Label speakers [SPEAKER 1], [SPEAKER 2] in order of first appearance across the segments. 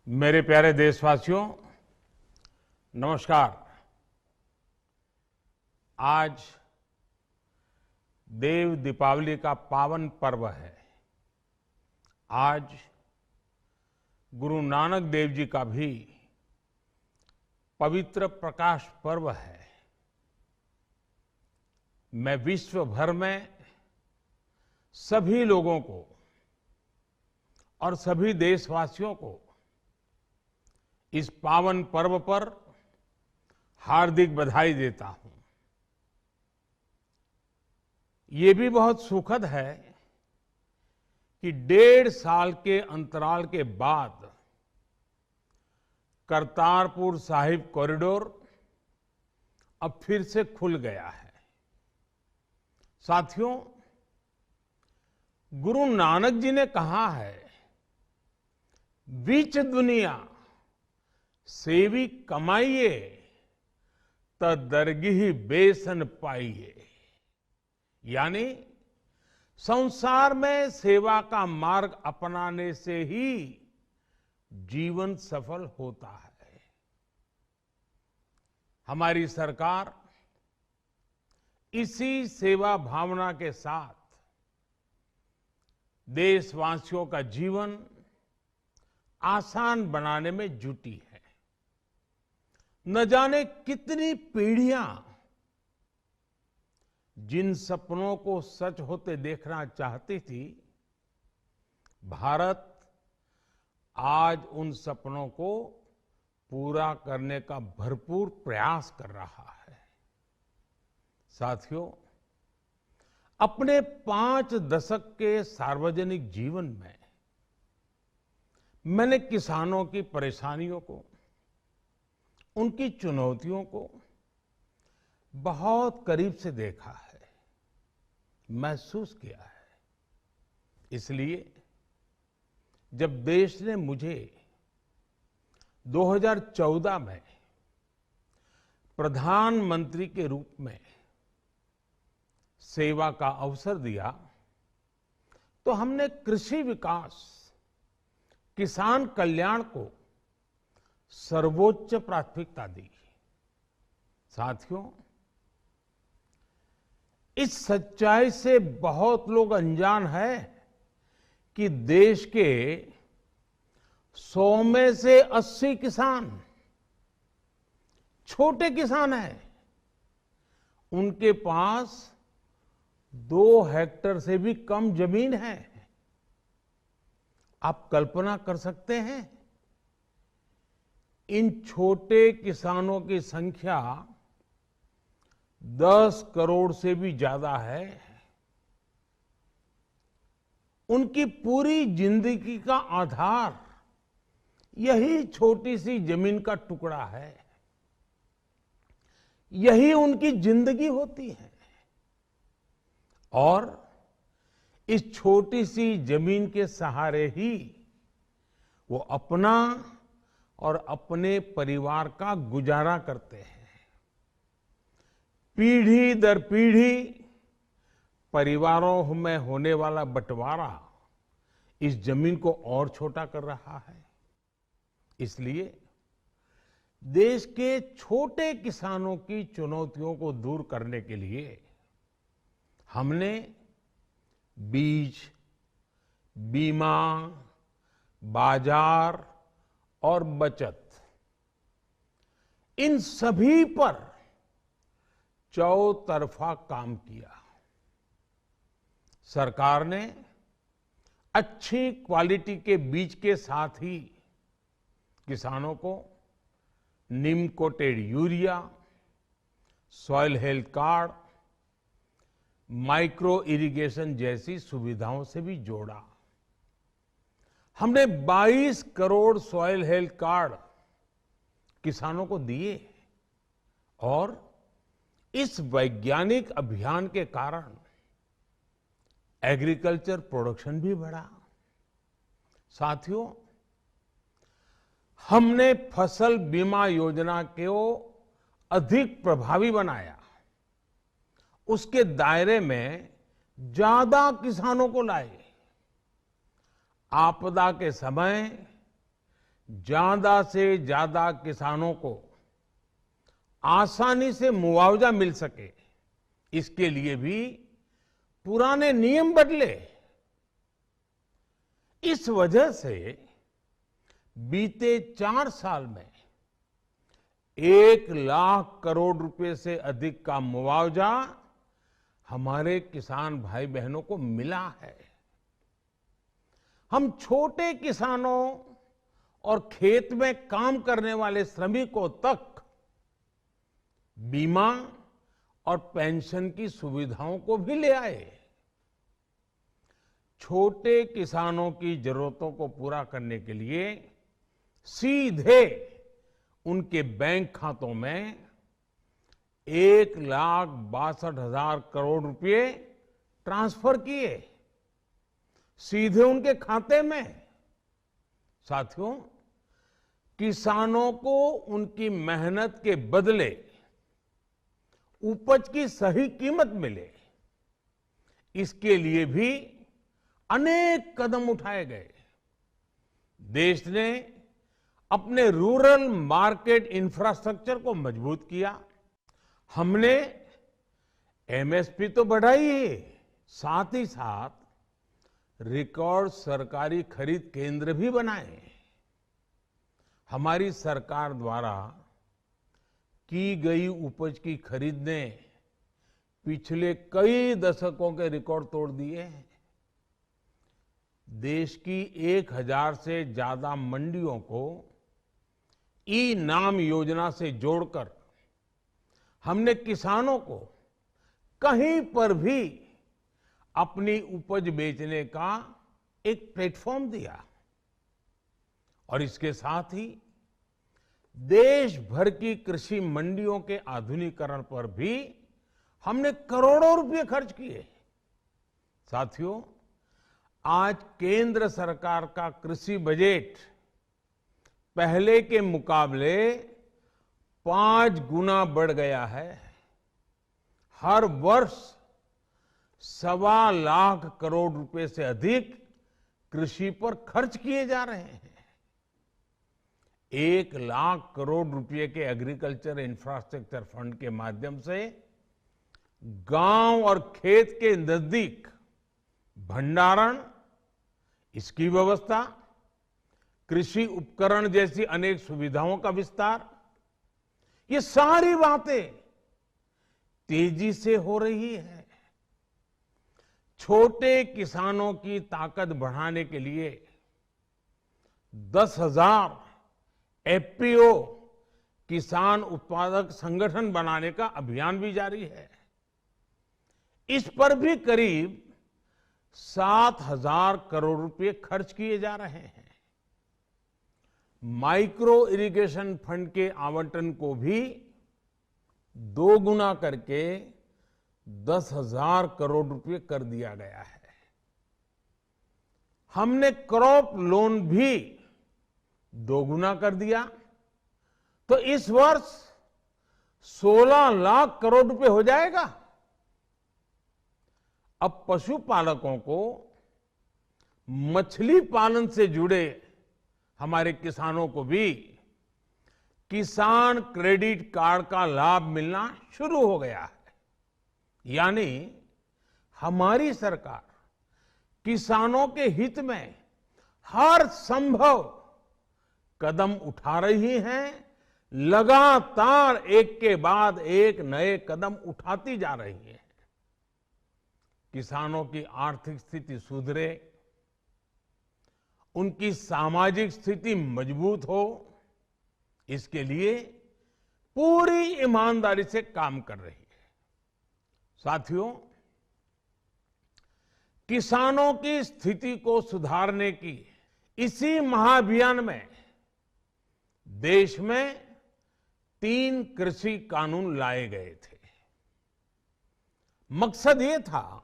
[SPEAKER 1] मेरे प्यारे देशवासियों, नमस्कार। आज देव दीपावली का पावन पर्व है। आज गुरु नानक देव जी का भी पवित्र प्रकाश पर्व है। मैं विश्व भर में सभी लोगों को और सभी देशवासियों को इस पावन पर्व पर हार्दिक बधाई देता हूं। ये भी बहुत सुखद है कि 1.5 साल के अंतराल के बाद करतारपुर साहिब कॉरिडोर अब फिर से खुल गया है। साथियों, गुरु नानक जी ने कहा है, बीच दुनिया सेवी कमाइए त दरगिह बेसन पाइए। यानी संसार में सेवा का मार्ग अपनाने से ही जीवन सफल होता है। हमारी सरकार इसी सेवा भावना के साथ देशवासियों का जीवन आसान बनाने में जुटी है। न जाने कितनी पीढ़ियां जिन सपनों को सच होते देखना चाहती थी, भारत आज उन सपनों को पूरा करने का भरपूर प्रयास कर रहा है। साथियों, अपने 5 दशक के सार्वजनिक जीवन में मैंने किसानों की परेशानियों को, उनकी चुनौतियों को बहुत करीब से देखा है, महसूस किया है। इसलिए जब देश ने मुझे 2014 में प्रधानमंत्री के रूप में सेवा का अवसर दिया, तो हमने कृषि विकास, किसान कल्याण को सर्वोच्च प्राथमिकता दी। साथियों, इस सच्चाई से बहुत लोग अनजान है कि देश के 100 में से 80 किसान छोटे किसान हैं। उनके पास 2 हेक्टेयर से भी कम जमीन है। आप कल्पना कर सकते हैं, इन छोटे किसानों की संख्या 10 करोड़ से भी ज्यादा है। उनकी पूरी जिंदगी का आधार यही छोटी सी जमीन का टुकड़ा है। यही उनकी जिंदगी होती है। और इस छोटी सी जमीन के सहारे ही वो अपना और अपने परिवार का गुजारा करते हैं। पीढ़ी दर पीढ़ी परिवारों में होने वाला बंटवारा इस जमीन को और छोटा कर रहा है। इसलिए देश के छोटे किसानों की चुनौतियों को दूर करने के लिए हमने बीज, बीमा, बाजार और बचत, इन सभी पर चौतरफा काम किया। सरकार ने अच्छी क्वालिटी के बीज के साथ ही किसानों को neem coated urea, soil health card, micro irrigation जैसी सुविधाओं से भी जोड़ा। हमने 22 करोड़ सॉइल हेल्थ कार्ड किसानों को दिए और इस वैज्ञानिक अभियान के कारण एग्रीकल्चर प्रोडक्शन भी बढ़ा। साथियों, हमने फसल बीमा योजना को अधिक प्रभावी बनाया। उसके दायरे में ज्यादा किसानों को लाए। आपदा के समय ज्यादा से ज्यादा किसानों को आसानी से मुआवजा मिल सके, इसके लिए भी पुराने नियम बदले। इस वजह से बीते 4 साल में 1 लाख करोड़ रुपए से अधिक का मुआवजा हमारे किसान भाई बहनों को मिला है। हम छोटे किसानों और खेत में काम करने वाले श्रमिकों तक बीमा और पेंशन की सुविधाओं को भी ले आए। छोटे किसानों की जरूरतों को पूरा करने के लिए सीधे उनके बैंक खातों में 1,62,000 करोड़ रुपए ट्रांसफर किए, सीधे उनके खाते में। साथियों, किसानों को उनकी मेहनत के बदले उपज की सही कीमत मिले, इसके लिए भी अनेक कदम उठाए गए। देश ने अपने रूरल मार्केट इंफ्रास्ट्रक्चर को मजबूत किया। हमने एमएसपी तो बढ़ाई ही, साथ ही साथ रिकॉर्ड सरकारी खरीद केंद्र भी बनाए। हमारी सरकार द्वारा की गई उपज की खरीद ने पिछले कई दशकों के रिकॉर्ड तोड़ दिए हैं। देश की 1000 से ज्यादा मंडियों को ई नाम योजना से जोड़कर हमने किसानों को कहीं पर भी अपनी उपज बेचने का एक प्लेटफॉर्म दिया। और इसके साथ ही देश भर की कृषि मंडियों के आधुनिकीकरण पर भी हमने करोड़ों रुपए खर्च किए। साथियों, आज केंद्र सरकार का कृषि बजट पहले के मुकाबले 5 गुना बढ़ गया है। हर वर्ष 1.25 लाख करोड़ रुपए से अधिक कृषि पर खर्च किए जा रहे हैं। 1 लाख करोड़ रुपए के एग्रीकल्चर इंफ्रास्ट्रक्चर फंड के माध्यम से गांव और खेत के नजदीक भंडारण, इसकी व्यवस्था, कृषि उपकरण जैसी अनेक सुविधाओं का विस्तार, ये सारी बातें तेजी से हो रही है। छोटे किसानों की ताकत बढ़ाने के लिए 10,000 एफपीओ किसान उत्पादक संगठन बनाने का अभियान भी जारी है। इस पर भी करीब 7,000 करोड़ रुपए खर्च किए जा रहे हैं। माइक्रो इरिगेशन फंड के आवंटन को भी 2 गुना करके 10,000 करोड़ रुपए कर दिया गया है। हमने क्रॉप लोन भी 2 गुना कर दिया, तो इस वर्ष 16 लाख करोड़ रुपए हो जाएगा। अब पशुपालकों को मछली पालन से जुड़े हमारे किसानों को भी किसान क्रेडिट कार्ड का लाभ मिलना शुरू हो गया है। यानी हमारी सरकार किसानों के हित में हर संभव कदम उठा रही है, लगातार एक के बाद एक नए कदम उठाती जा रही है। किसानों की आर्थिक स्थिति सुधरे, उनकी सामाजिक स्थिति मजबूत हो, इसके लिए पूरी ईमानदारी से काम कर रही है। साथियों, किसानों की स्थिति को सुधारने की इसी महाअभियान में देश में 3 कृषि कानून लाए गए थे। मकसद ये था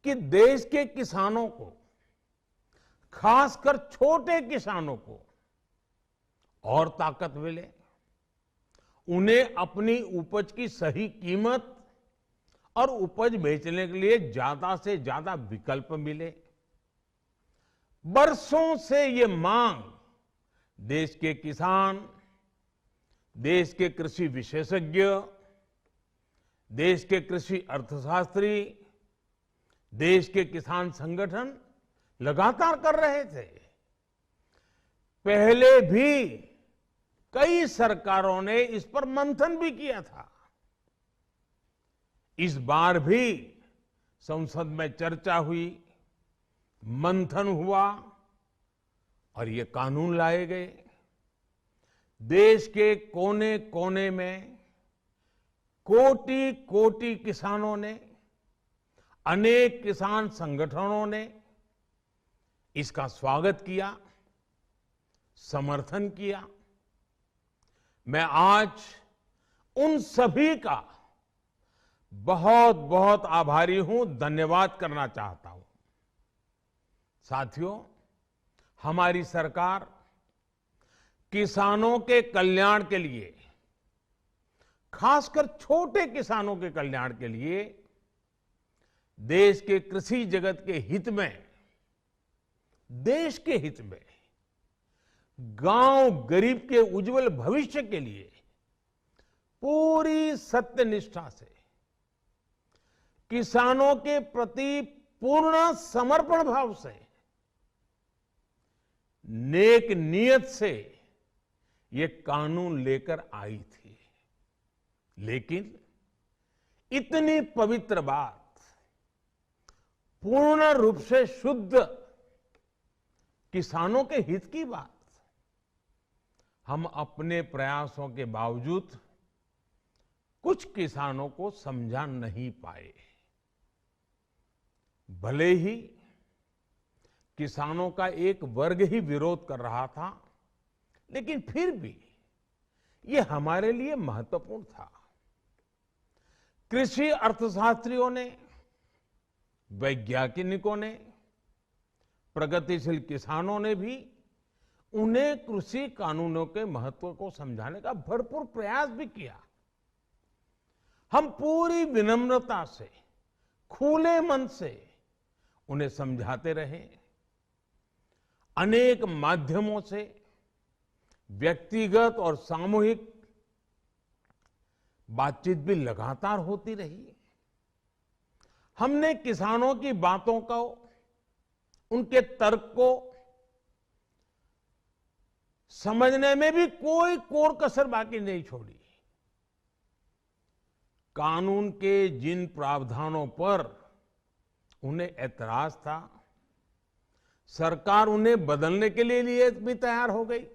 [SPEAKER 1] कि देश के किसानों को, खासकर छोटे किसानों को और ताकत मिले, उन्हें अपनी उपज की सही कीमत और उपज बेचने के लिए ज्यादा से ज्यादा विकल्प मिले। बरसों से ये मांग देश के किसान, देश के कृषि विशेषज्ञ, देश के कृषि अर्थशास्त्री, देश के किसान संगठन लगातार कर रहे थे। पहले भी कई सरकारों ने इस पर मंथन भी किया था। इस बार भी संसद में चर्चा हुई, मंथन हुआ और ये कानून लाए गए। देश के कोने कोने में कोटि कोटि किसानों ने, अनेक किसान संगठनों ने इसका स्वागत किया, समर्थन किया। मैं आज उन सभी का बहुत बहुत आभारी हूं, धन्यवाद करना चाहता हूं। साथियों, हमारी सरकार किसानों के कल्याण के लिए, खासकर छोटे किसानों के कल्याण के लिए, देश के कृषि जगत के हित में, देश के हित में, गांव गरीब के उज्जवल भविष्य के लिए पूरी सत्यनिष्ठा से, किसानों के प्रति पूर्ण समर्पण भाव से, नेक नियत से ये कानून लेकर आई थी। लेकिन इतनी पवित्र बात, पूर्ण रूप से शुद्ध किसानों के हित की बात, हम अपने प्रयासों के बावजूद कुछ किसानों को समझा नहीं पाए। भले ही किसानों का एक वर्ग ही विरोध कर रहा था, लेकिन फिर भी ये हमारे लिए महत्वपूर्ण था। कृषि अर्थशास्त्रियों ने, वैज्ञानिकों ने, प्रगतिशील किसानों ने भी उन्हें कृषि कानूनों के महत्व को समझाने का भरपूर प्रयास भी किया। हम पूरी विनम्रता से, खुले मन से उन्हें समझाते रहे। अनेक माध्यमों से व्यक्तिगत और सामूहिक बातचीत भी लगातार होती रही। हमने किसानों की बातों को, उनके तर्क को समझने में भी कोई कोर कसर बाकी नहीं छोड़ी। कानून के जिन प्रावधानों पर उन्हें ऐतराज था, सरकार उन्हें बदलने के लिए भी तैयार हो गई।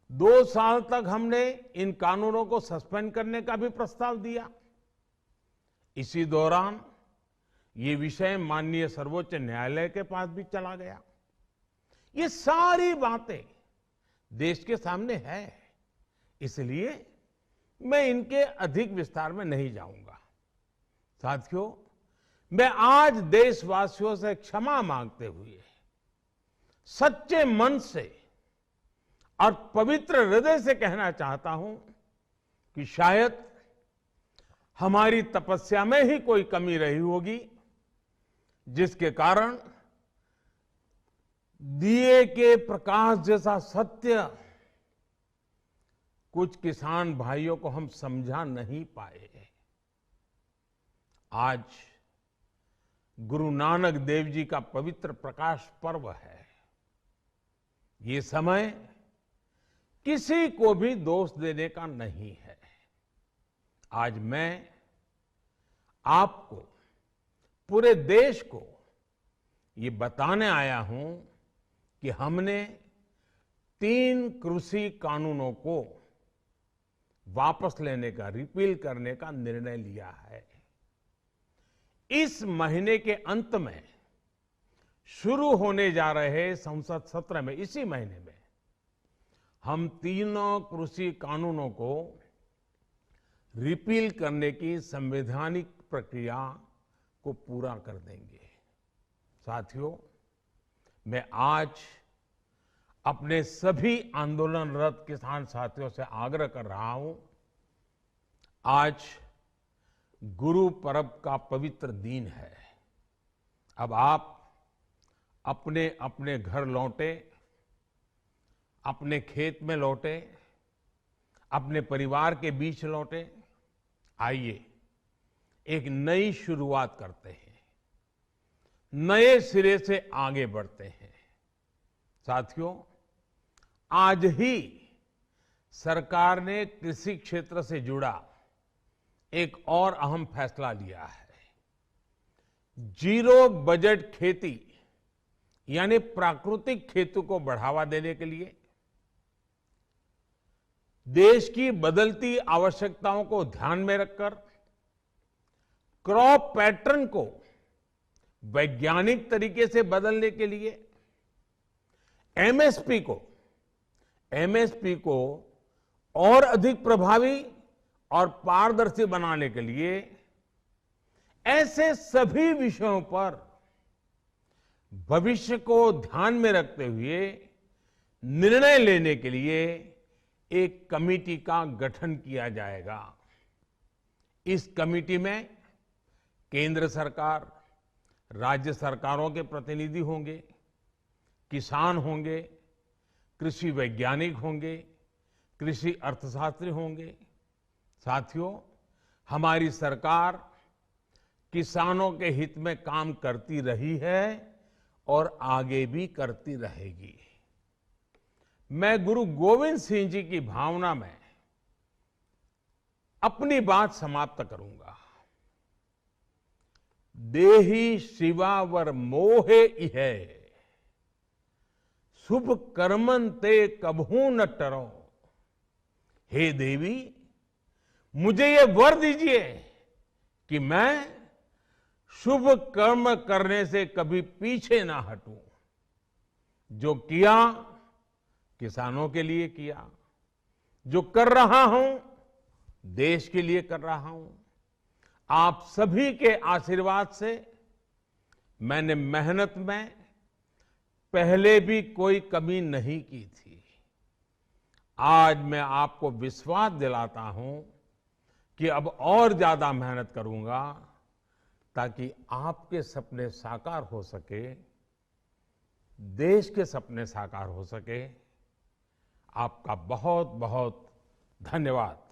[SPEAKER 1] 2 साल तक हमने इन कानूनों को सस्पेंड करने का भी प्रस्ताव दिया। इसी दौरान ये विषय माननीय सर्वोच्च न्यायालय के पास भी चला गया। ये सारी बातें देश के सामने है, इसलिए मैं इनके अधिक विस्तार में नहीं जाऊंगा। साथियों, मैं आज देशवासियों से क्षमा मांगते हुए सच्चे मन से और पवित्र हृदय से कहना चाहता हूं कि शायद हमारी तपस्या में ही कोई कमी रही होगी, जिसके कारण दिए के प्रकाश जैसा सत्य कुछ किसान भाइयों को हम समझा नहीं पाए। आज गुरु नानक देव जी का पवित्र प्रकाश पर्व है। ये समय किसी को भी दोष देने का नहीं है। आज मैं आपको, पूरे देश को ये बताने आया हूं कि हमने 3 कृषि कानूनों को वापस लेने का, रिपील करने का निर्णय लिया है। इस महीने के अंत में शुरू होने जा रहे संसद सत्र में, इसी महीने में, हम 3 कृषि कानूनों को रिपील करने की संवैधानिक प्रक्रिया को पूरा कर देंगे। साथियों, मैं आज अपने सभी आंदोलनरत किसान साथियों से आग्रह कर रहा हूं, आज गुरु पर्व का पवित्र दिन है। अब आप अपने अपने घर लौटे, अपने खेत में लौटे, अपने परिवार के बीच लौटे। आइए एक नई शुरुआत करते हैं, नए सिरे से आगे बढ़ते हैं। साथियों, आज ही सरकार ने कृषि क्षेत्र से जुड़ा एक और अहम फैसला लिया है। जीरो बजट खेती यानी प्राकृतिक खेती को बढ़ावा देने के लिए देश की बदलती आवश्यकताओं को ध्यान में रखकर क्रॉप पैटर्न को वैज्ञानिक तरीके से बदलने के लिए एमएसपी को और अधिक प्रभावी और पारदर्शी बनाने के लिए ऐसे सभी विषयों पर भविष्य को ध्यान में रखते हुए निर्णय लेने के लिए एक कमेटी का गठन किया जाएगा। इस कमेटी में केंद्र सरकार, राज्य सरकारों के प्रतिनिधि होंगे, किसान होंगे, कृषि वैज्ञानिक होंगे, कृषि अर्थशास्त्री होंगे। साथियों, हमारी सरकार किसानों के हित में काम करती रही है और आगे भी करती रहेगी। मैं गुरु गोविंद सिंह जी की भावना में अपनी बात समाप्त करूंगा। देहि शिवावर मोहे इहे, शुभ कर्मन ते कबहू न टरो। हे देवी, मुझे ये वर दीजिए कि मैं शुभ कर्म करने से कभी पीछे ना हटूं। जो किया किसानों के लिए किया, जो कर रहा हूं देश के लिए कर रहा हूं। आप सभी के आशीर्वाद से मैंने मेहनत में पहले भी कोई कमी नहीं की थी। आज मैं आपको विश्वास दिलाता हूं कि अब और ज्यादा मेहनत करूंगा ताकि आपके सपने साकार हो सके, देश के सपने साकार हो सके। आपका बहुत बहुत धन्यवाद।